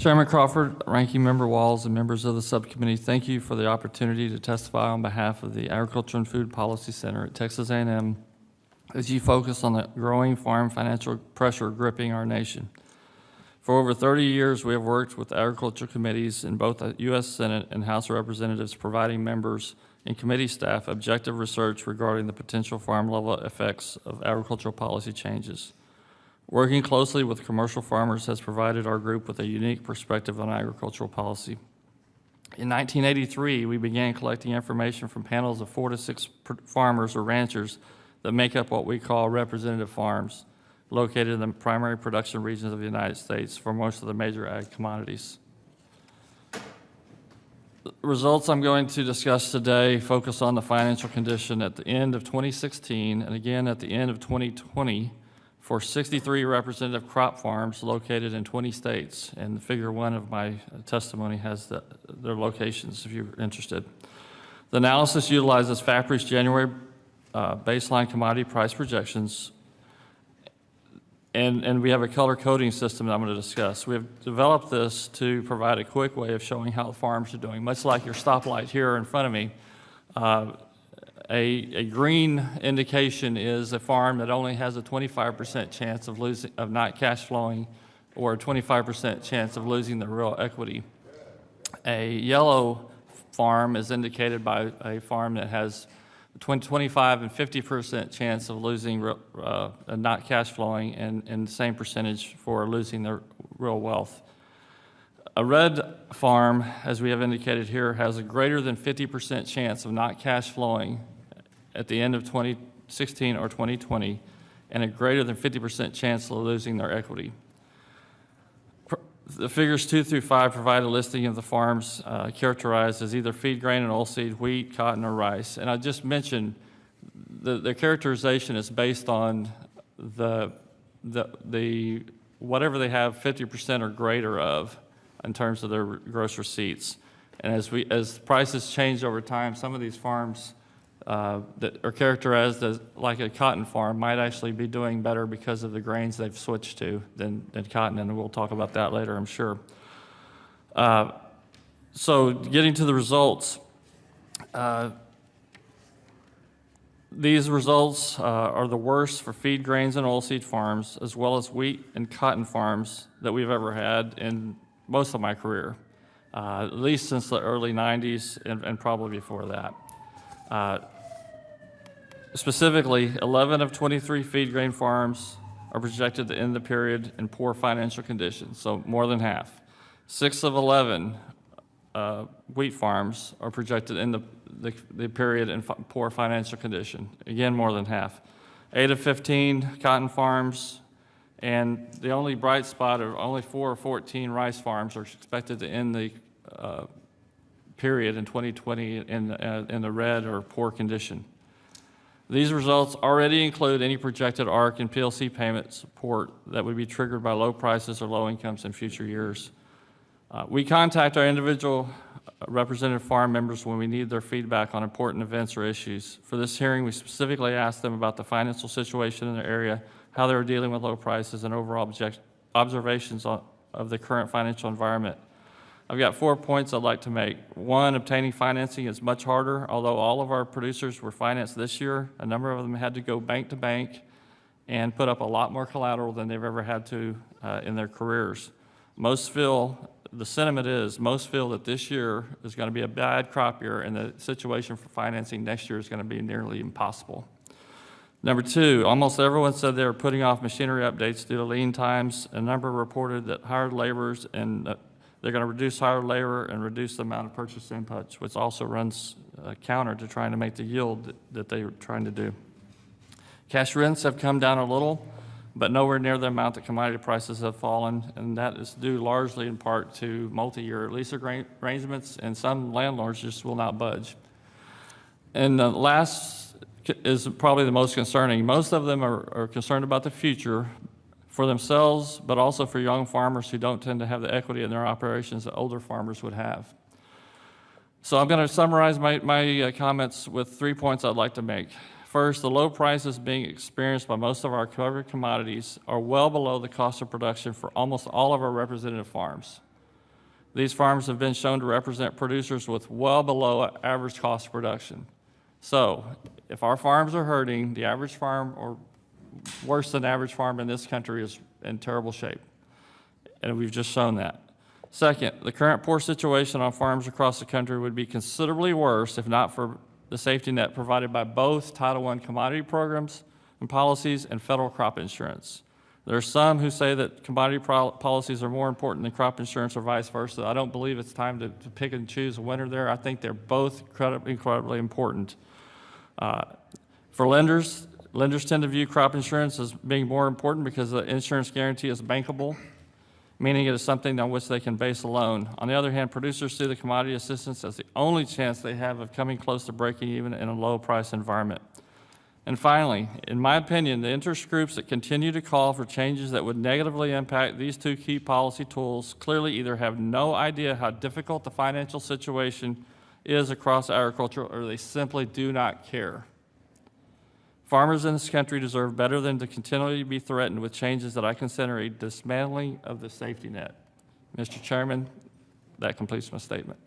Chairman Crawford, Ranking Member Walls, and members of the subcommittee, thank you for the opportunity to testify on behalf of the Agriculture and Food Policy Center at Texas A&M as you focus on the growing farm financial pressure gripping our nation. For over 30 years, we have worked with agriculture committees in both the U.S. Senate and House of Representatives, providing members and committee staff objective research regarding the potential farm-level effects of agricultural policy changes. Working closely with commercial farmers has provided our group with a unique perspective on agricultural policy. In 1983, we began collecting information from panels of 4 to 6 farmers or ranchers that make up what we call representative farms, located in the primary production regions of the United States for most of the major ag commodities. The results I'm going to discuss today focus on the financial condition at the end of 2016 and again at the end of 2020 for 63 representative crop farms located in 20 states. And figure 1 of my testimony has their locations if you're interested. The analysis utilizes FAPRI's January baseline commodity price projections, and we have a color coding system that I'm going to discuss. We have developed this to provide a quick way of showing how the farms are doing, much like your stoplight here in front of me. A green indication is a farm that only has a 25% chance of not cash flowing, or a 25% chance of losing the real equity. A yellow farm is indicated by a farm that has 25 and 50% chance of losing not cash flowing, and the same percentage for losing their real wealth. A red farm, as we have indicated here, has a greater than 50% chance of not cash flowing at the end of 2016 or 2020, and a greater than 50% chance of losing their equity. The figures 2 through 5 provide a listing of the farms characterized as either feed grain and oilseed, wheat, cotton, or rice. And I just mentioned the characterization is based on the whatever they have 50% or greater of in terms of their gross receipts. And as prices change over time, some of these farms that are characterized as like a cotton farm might actually be doing better because of the grains they've switched to than cotton, and we'll talk about that later, I'm sure. So getting to the results, these results are the worst for feed grains and oilseed farms, as well as wheat and cotton farms that we've ever had in most of my career, at least since the early 90s and probably before that. Specifically, 11 of 23 feed grain farms are projected to end the period in poor financial conditions, so more than half. 6 of 11 wheat farms are projected to end the period in poor financial condition, again more than half. 8 of 15 cotton farms, and the only bright spot of only 4 of 14 rice farms are expected to end the period in 2020 in the red or poor condition. These results already include any projected ARC and PLC payment support that would be triggered by low prices or low incomes in future years. We contact our individual representative farm members when we need their feedback on important events or issues. For this hearing, we specifically asked them about the financial situation in their area, how they were dealing with low prices, and overall observations of the current financial environment. I've got 4 points I'd like to make. 1, obtaining financing is much harder. Although all of our producers were financed this year, a number of them had to go bank to bank and put up a lot more collateral than they've ever had to in their careers. Most feel that this year is going to be a bad crop year, and the situation for financing next year is going to be nearly impossible. Number 2, almost everyone said they were putting off machinery updates due to lean times. A number reported that hired laborers and they're going to reduce hired labor and reduce the amount of purchase inputs, which also runs counter to trying to make the yield that they're trying to do. Cash rents have come down a little, but nowhere near the amount that commodity prices have fallen, and that is due largely in part to multi-year lease arrangements, and some landlords just will not budge. And the last is probably the most concerning. Most of them are concerned about the future for themselves, but also for young farmers who don't tend to have the equity in their operations that older farmers would have. So I'm going to summarize my comments with 3 points I'd like to make. First, the low prices being experienced by most of our covered commodities are well below the cost of production for almost all of our representative farms. These farms have been shown to represent producers with well below average cost of production. So if our farms are hurting, the average farm or worse than average farm in this country is in terrible shape. And we've just shown that. Second, the current poor situation on farms across the country would be considerably worse if not for the safety net provided by both Title I commodity programs and policies and federal crop insurance. There are some who say that commodity policies are more important than crop insurance or vice versa. I don't believe it's time to pick and choose a winner there. I think they're both incredibly important. For lenders tend to view crop insurance as being more important because the insurance guarantee is bankable, meaning it is something on which they can base a loan. On the other hand, producers see the commodity assistance as the only chance they have of coming close to breaking even in a low-price environment. And finally, in my opinion, the interest groups that continue to call for changes that would negatively impact these two key policy tools clearly either have no idea how difficult the financial situation is across agriculture, or they simply do not care. Farmers in this country deserve better than to continually be threatened with changes that I consider a dismantling of the safety net. Mr. Chairman, that completes my statement.